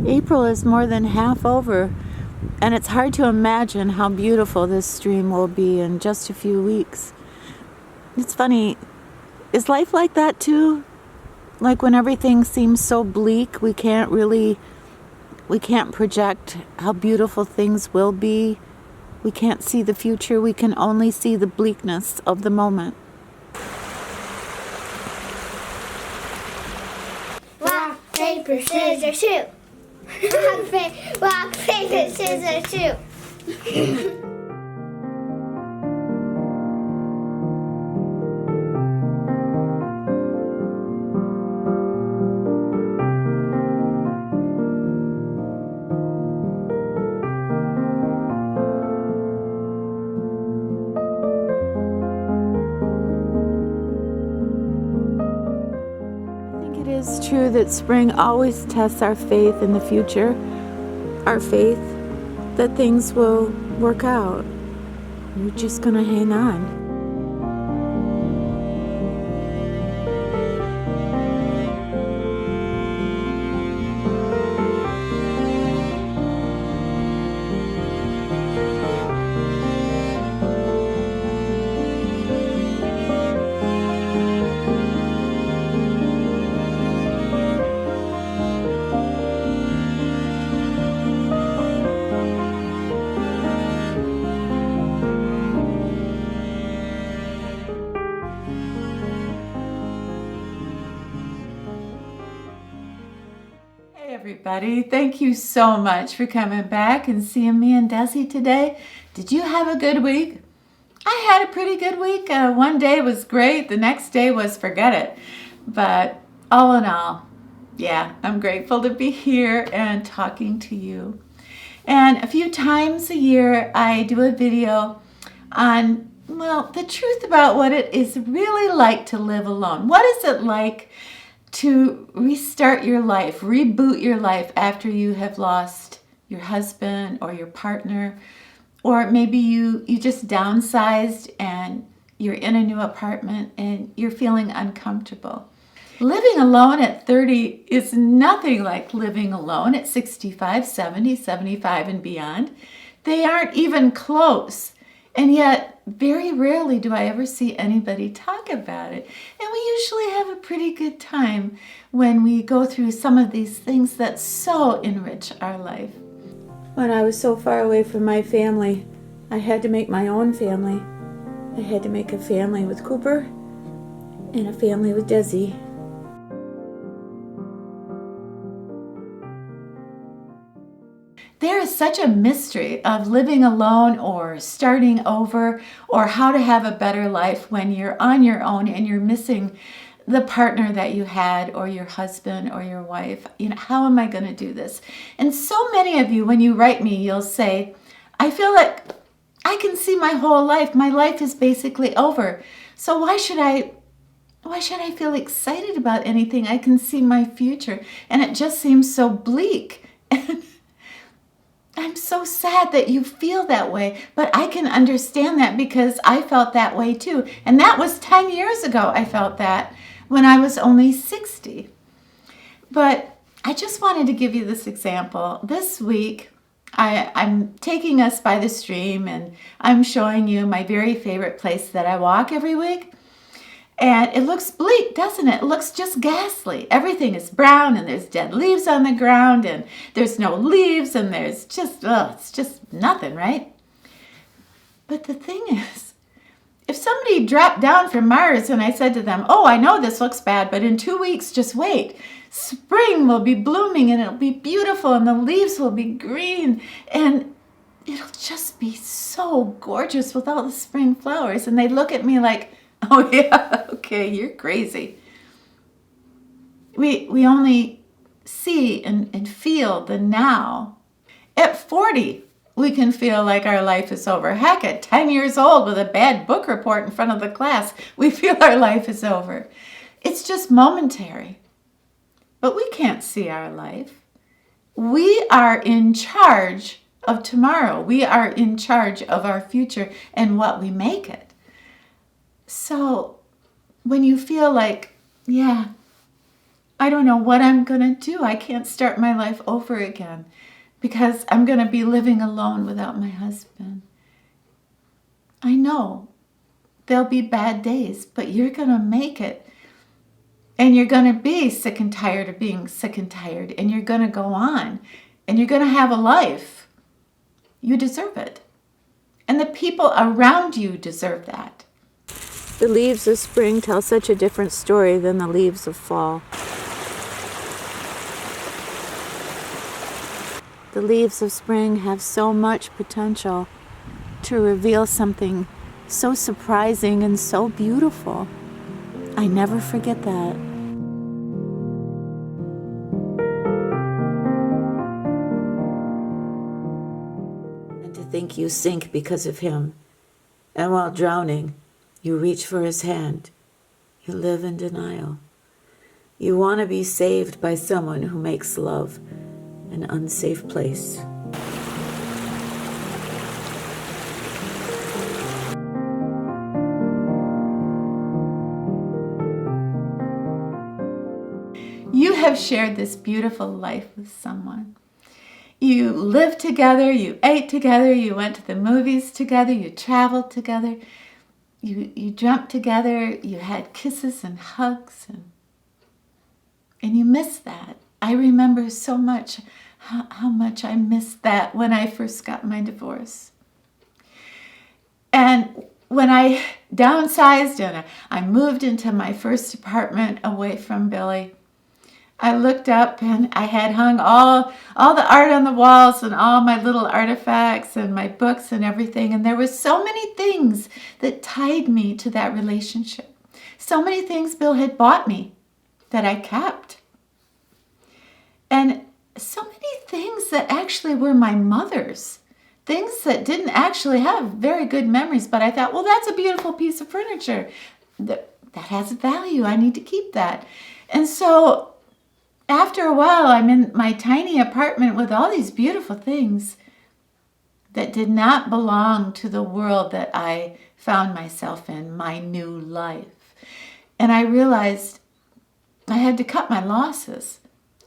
April is more than half over, and it's hard to imagine how beautiful this stream will be in just a few weeks. It's funny, is life like that too? Like when everything seems so bleak, we can't project how beautiful things will be. We can't see the future, we can only see the bleakness of the moment. Rock, paper, scissors, shoot. Rock, paper, scissors, shoot. It is true that spring always tests our faith in the future, our faith that things will work out. We're just gonna hang on. Hey everybody, thank you so much for coming back and seeing me and Desi today. Did you have a good week? I had a pretty good week. One day was great, the next day was forget it. But all in all, yeah, I'm grateful to be here and talking to you. And a few times a year I do a video on, well, the truth about what it is really like to live alone. What is it like to restart your life, reboot your life after you have lost your husband or your partner, or maybe you just downsized and you're in a new apartment and you're feeling uncomfortable. Living alone at 30 is nothing like living alone at 65, 70, 75 and beyond. They aren't even close. And yet, very rarely do I ever see anybody talk about it. And we usually have a pretty good time when we go through some of these things that so enrich our life. When I was so far away from my family, I had to make my own family. I had to make a family with Cooper and a family with Desi. There is such a mystery of living alone or starting over or how to have a better life when you're on your own and you're missing the partner that you had or your husband or your wife. You know, how am I going to do this? And so many of you, when you write me, you'll say, I feel like I can see my whole life. My life is basically over. So why should I feel excited about anything? I can see my future and it just seems so bleak. I'm so sad that you feel that way, but I can understand that because I felt that way too. And that was 10 years ago I felt that when I was only 60. But I just wanted to give you this example. This week, I'm taking us by the stream and I'm showing you my very favorite place that I walk every week. And it looks bleak, doesn't it? It looks just ghastly. Everything is brown and there's dead leaves on the ground and there's no leaves and there's just, it's just nothing, right? But the thing is, if somebody dropped down from Mars and I said to them, oh, I know this looks bad, but in 2 weeks, just wait. Spring will be blooming and it'll be beautiful and the leaves will be green and it'll just be so gorgeous with all the spring flowers. And they look at me like, oh yeah, okay, you're crazy. We only see and feel the now. At 40, we can feel like our life is over. Heck, at 10 years old with a bad book report in front of the class, we feel our life is over. It's just momentary. But we can't see our life. We are in charge of tomorrow. We are in charge of our future and what we make it. So when you feel like, yeah, I don't know what I'm going to do. I can't start my life over again because I'm going to be living alone without my husband. I know there'll be bad days, but you're going to make it. And you're going to be sick and tired of being sick and tired. And you're going to go on. And you're going to have a life. You deserve it. And the people around you deserve that. The leaves of spring tell such a different story than the leaves of fall. The leaves of spring have so much potential to reveal something so surprising and so beautiful. I never forget that. And to think you sink because of him, and while drowning, you reach for his hand. You live in denial. You want to be saved by someone who makes love an unsafe place. You have shared this beautiful life with someone. You lived together, you ate together, you went to the movies together, you traveled together, you jumped together, you had kisses and hugs, and you missed that. I remember so much how much I missed that when I first got my divorce. And when I downsized and I moved into my first apartment away from Billy, I looked up and I had hung all the art on the walls and all my little artifacts and my books and everything. And there was so many things that tied me to that relationship. So many things Bill had bought me that I kept. And so many things that actually were my mother's. Things that didn't actually have very good memories. But I thought, well, that's a beautiful piece of furniture. That has a value. I need to keep that. And so after a while, I'm in my tiny apartment with all these beautiful things that did not belong to the world that I found myself in, my new life. And I realized I had to cut my losses.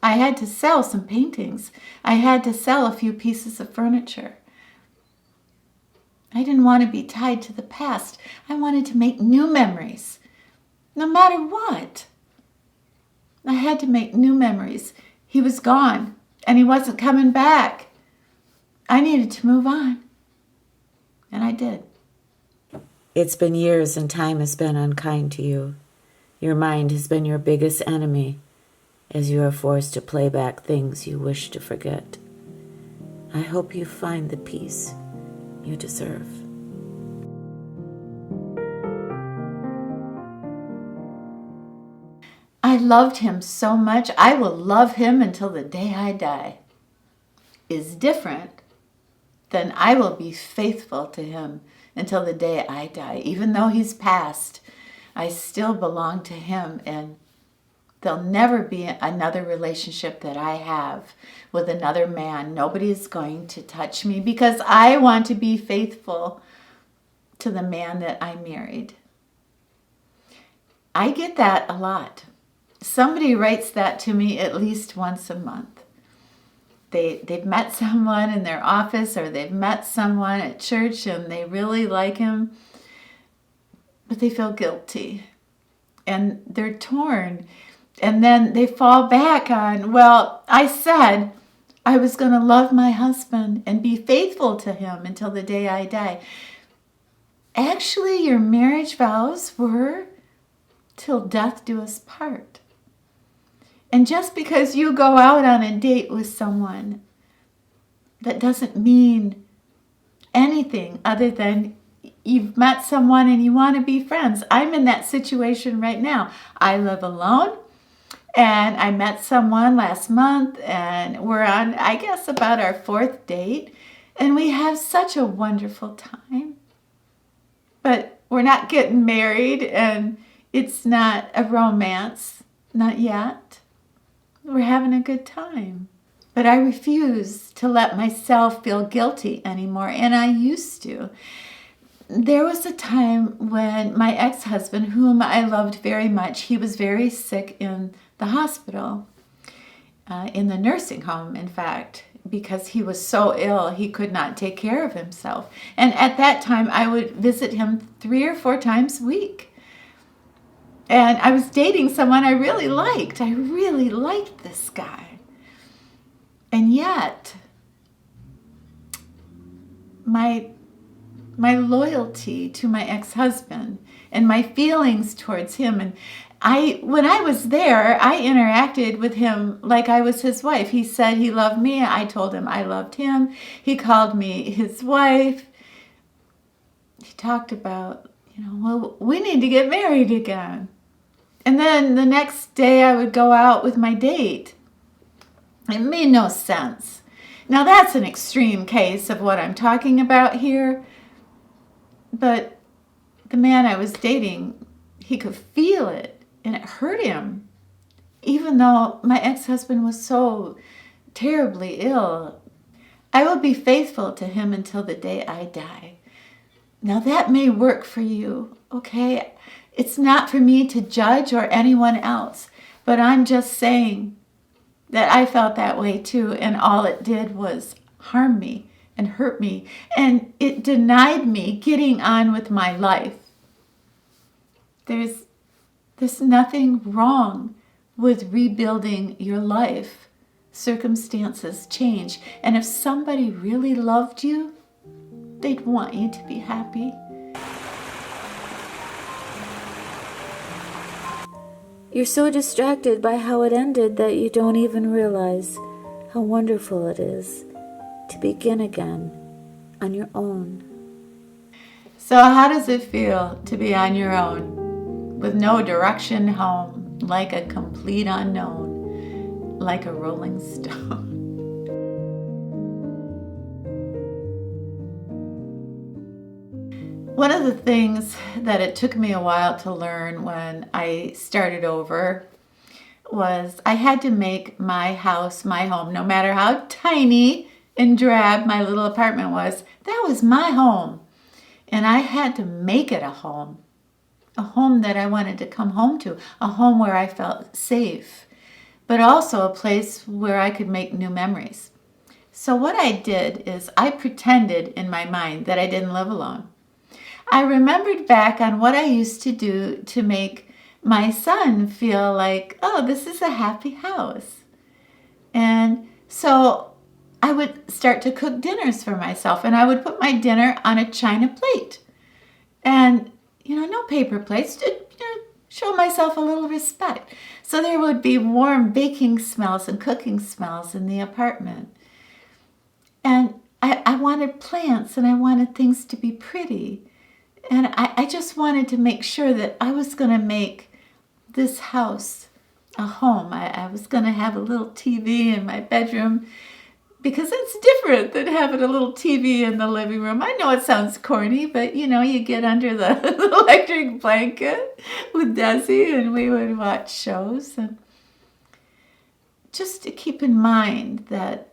I had to sell some paintings. I had to sell a few pieces of furniture. I didn't want to be tied to the past. I wanted to make new memories, no matter what. I had to make new memories. He was gone, and he wasn't coming back. I needed to move on, and I did. It's been years and time has been unkind to you. Your mind has been your biggest enemy as you are forced to play back things you wish to forget. I hope you find the peace you deserve. I loved him so much, I will love him until the day I die, is different than I will be faithful to him until the day I die. Even though he's passed, I still belong to him, and there'll never be another relationship that I have with another man. Nobody's going to touch me because I want to be faithful to the man that I married. I get that a lot. Somebody writes that to me at least once a month. They've met someone in their office or they've met someone at church and they really like him, but they feel guilty and they're torn. And then they fall back on, well, I said I was going to love my husband and be faithful to him until the day I die. Actually, your marriage vows were till death do us part. And just because you go out on a date with someone, that doesn't mean anything other than you've met someone and you want to be friends. I'm in that situation right now. I live alone and I met someone last month and we're on, I guess, about our fourth date. And we have such a wonderful time. But we're not getting married and it's not a romance, not yet. We're having a good time. But I refuse to let myself feel guilty anymore, and I used to. There was a time when my ex-husband, whom I loved very much, he was very sick in the hospital, in the nursing home, in fact, because he was so ill he could not take care of himself. And at that time, I would visit him 3 or 4 times a week. And I was dating someone I really liked. I really liked this guy. And yet, my loyalty to my ex-husband and my feelings towards him, and when I was there, I interacted with him like I was his wife. He said he loved me. I told him I loved him. He called me his wife. He talked about, well, we need to get married again. And then the next day I would go out with my date. It made no sense. Now that's an extreme case of what I'm talking about here. But the man I was dating, he could feel it. And it hurt him, even though my ex-husband was so terribly ill. I will be faithful to him until the day I die. Now that may work for you, okay? It's not for me to judge or anyone else, but I'm just saying that I felt that way too, and all it did was harm me and hurt me, and it denied me getting on with my life. There's nothing wrong with rebuilding your life. Circumstances change. And if somebody really loved you, they'd want you to be happy. You're so distracted by how it ended that you don't even realize how wonderful it is to begin again on your own. So how does it feel to be on your own? With no direction home, like a complete unknown, like a rolling stone. One of the things that it took me a while to learn when I started over was I had to make my house my home. No matter how tiny and drab my little apartment was, that was my home. And I had to make it a home that I wanted to come home to, a home where I felt safe, but also a place where I could make new memories. So what I did is I pretended in my mind that I didn't live alone. I remembered back on what I used to do to make my son feel like, oh, this is a happy house. And so I would start to cook dinners for myself, and I would put my dinner on a china plate. And no paper plates, to show myself a little respect. So there would be warm baking smells and cooking smells in the apartment. And I wanted plants, and I wanted things to be pretty. And I just wanted to make sure that I was going to make this house a home. I was going to have a little TV in my bedroom, because it's different than having a little TV in the living room. I know it sounds corny, but you get under the electric blanket with Desi and we would watch shows. And just to keep in mind that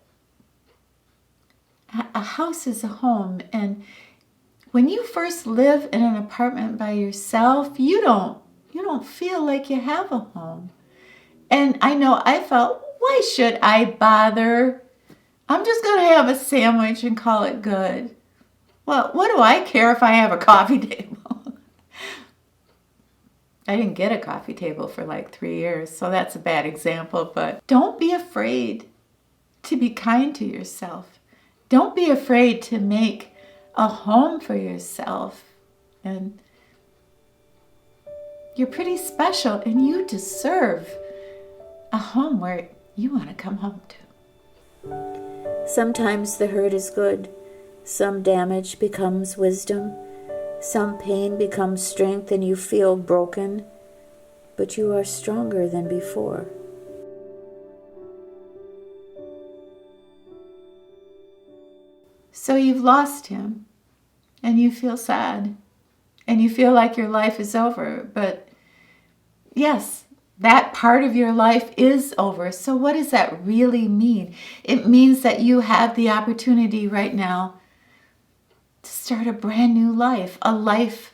a house is a home. And when you first live in an apartment by yourself, you don't feel like you have a home. And I know I felt, why should I bother? I'm just going to have a sandwich and call it good. Well, what do I care if I have a coffee table? I didn't get a coffee table for like 3 years, so that's a bad example. But don't be afraid to be kind to yourself. Don't be afraid to make a home for yourself. And you're pretty special, and you deserve a home where you want to come home to. Sometimes the hurt is good. Some damage becomes wisdom. Some pain becomes strength and you feel broken, but you are stronger than before. So you've lost him, and you feel sad, and you feel like your life is over. But yes, that part of your life is over. So what does that really mean? It means that you have the opportunity right now to start a brand new life, a life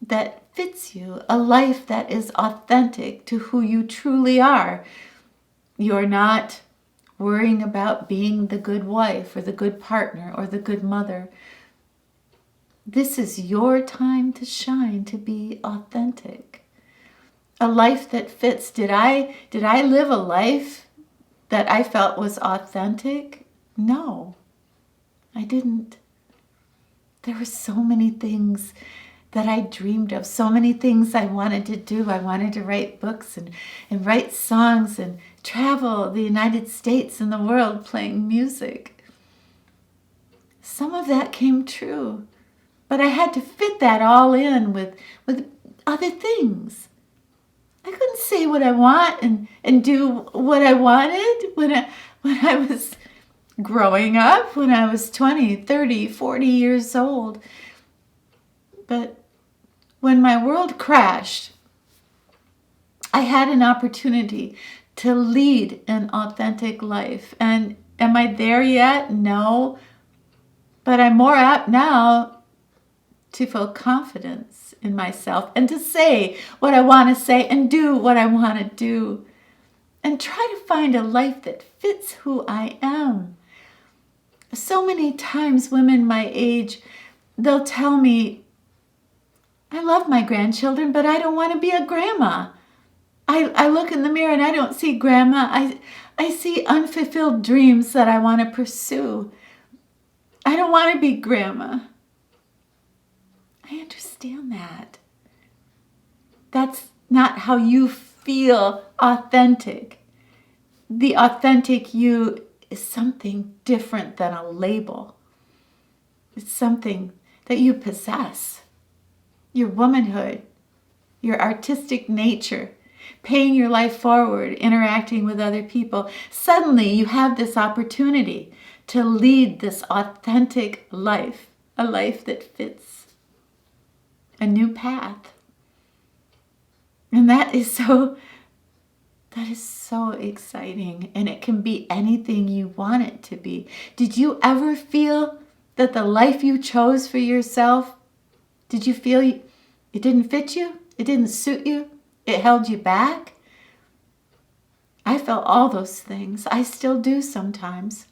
that fits you, a life that is authentic to who you truly are. You're not worrying about being the good wife or the good partner or the good mother. This is your time to shine, to be authentic. A life that fits. Did I live a life that I felt was authentic? No, I didn't. There were so many things that I dreamed of, so many things I wanted to do. I wanted to write books and write songs and travel the United States and the world playing music. Some of that came true, but I had to fit that all in with other things. I couldn't say what I want and do what I wanted when I was growing up, when I was 20, 30, 40 years old. But when my world crashed, I had an opportunity to lead an authentic life. And am I there yet? No. But I'm more apt now to feel confidence in myself and to say what I want to say and do what I want to do. And try to find a life that fits who I am. So many times women my age, they'll tell me, I love my grandchildren, but I don't want to be a grandma. I look in the mirror and I don't see grandma. I see unfulfilled dreams that I want to pursue. I don't want to be grandma. I understand that. That's not how you feel authentic. The authentic you is something different than a label. It's something that you possess. Your womanhood, your artistic nature, paying your life forward, interacting with other people. Suddenly you have this opportunity to lead this authentic life, a life that fits, a new path. And that is so exciting, and it can be anything you want it to be. Did you ever feel that the life you chose for yourself, did you feel it didn't fit you? It didn't suit you? It held you back? I felt all those things. I still do sometimes.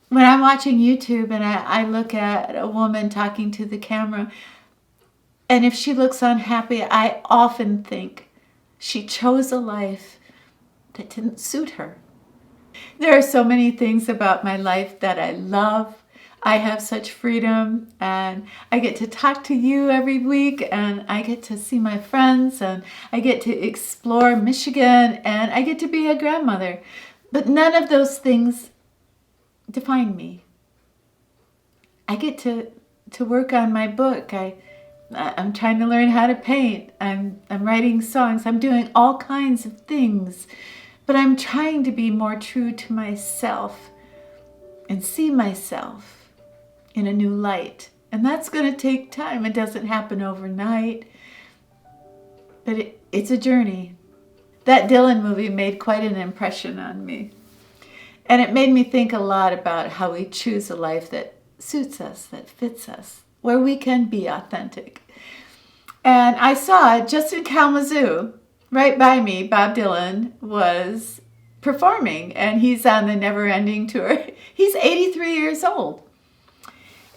When I'm watching YouTube and I look at a woman talking to the camera, and if she looks unhappy, I often think she chose a life that didn't suit her. There are so many things about my life that I love. I have such freedom, and I get to talk to you every week, and I get to see my friends, and I get to explore Michigan, and I get to be a grandmother. But none of those things define me. I get to work on my book. I'm trying to learn how to paint. I'm writing songs. I'm doing all kinds of things. But I'm trying to be more true to myself and see myself in a new light. And that's going to take time. It doesn't happen overnight. But it's a journey. That Dylan movie made quite an impression on me. And it made me think a lot about how we choose a life that suits us, that fits us, where we can be authentic. And I saw just in Kalamazoo, right by me, Bob Dylan was performing, and he's on the Never Ending Tour. He's 83 years old.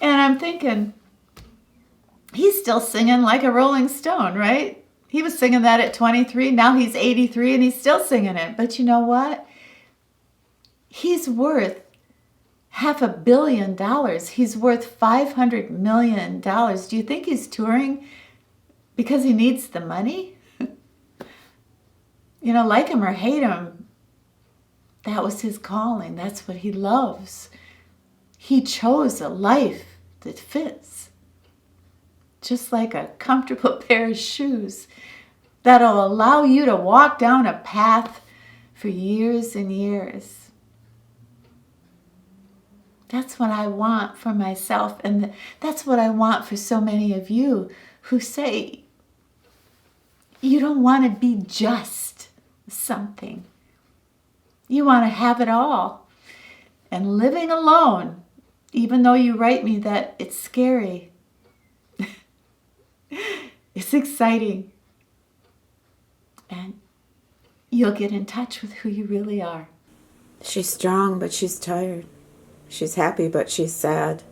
And I'm thinking, he's still singing like a Rolling Stone, right? He was singing that at 23. Now he's 83 and he's still singing it. But you know what? He's worth $500 million. He's worth $500 million. Do you think he's touring because he needs the money? You know, like him or hate him, that was his calling. That's what he loves. He chose a life that fits. Just like a comfortable pair of shoes that'll allow you to walk down a path for years and years. That's what I want for myself, and that's what I want for so many of you who say you don't want to be just something. You want to have it all. And living alone, even though you write me that it's scary, It's exciting. And you'll get in touch with who you really are. She's strong, but she's tired. She's happy, but she's sad.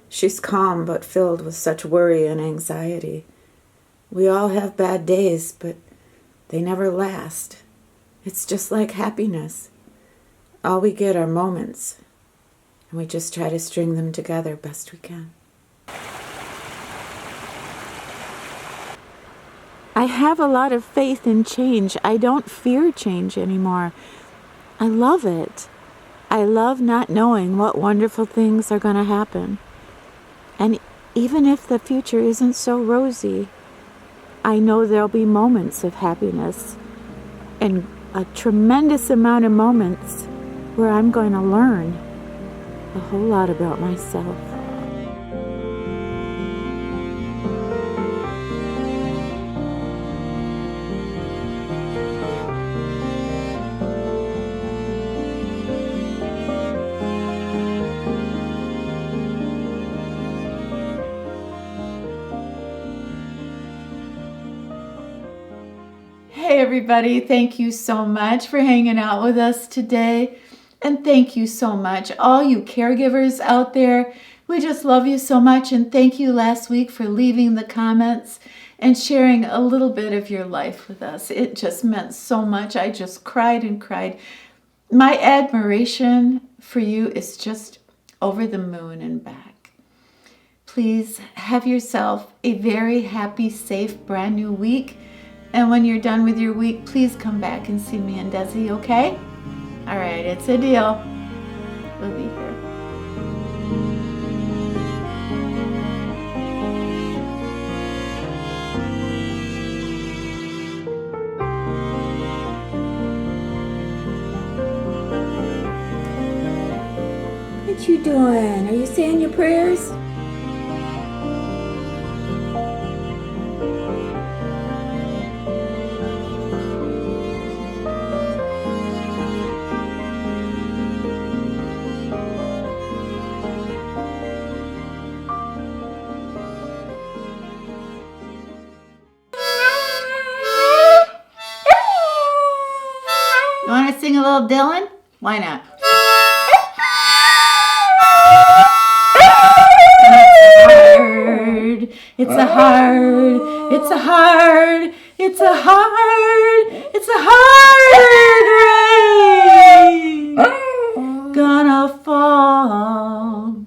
She's calm, but filled with such worry and anxiety. We all have bad days, but they never last. It's just like happiness. All we get are moments, and we just try to string them together best we can. I have a lot of faith in change. I don't fear change anymore. I love it. I love not knowing what wonderful things are going to happen. And even if the future isn't so rosy, I know there'll be moments of happiness and a tremendous amount of moments where I'm going to learn a whole lot about myself. Hey everybody, thank you so much for hanging out with us today. And thank you so much, all you caregivers out there. We just love you so much, and thank you last week for leaving the comments and sharing a little bit of your life with us. It just meant so much. I just cried and cried. My admiration for you is just over the moon and back. Please have yourself a very happy, safe, brand new week. And when you're done with your week, please come back and see me and Desi, okay? All right, it's a deal. We'll be here. What you doing? Are you saying your prayers? You want to sing a little Dylan? Why not? It's a hard, it's a hard, it's a hard, it's a hard rain gonna fall.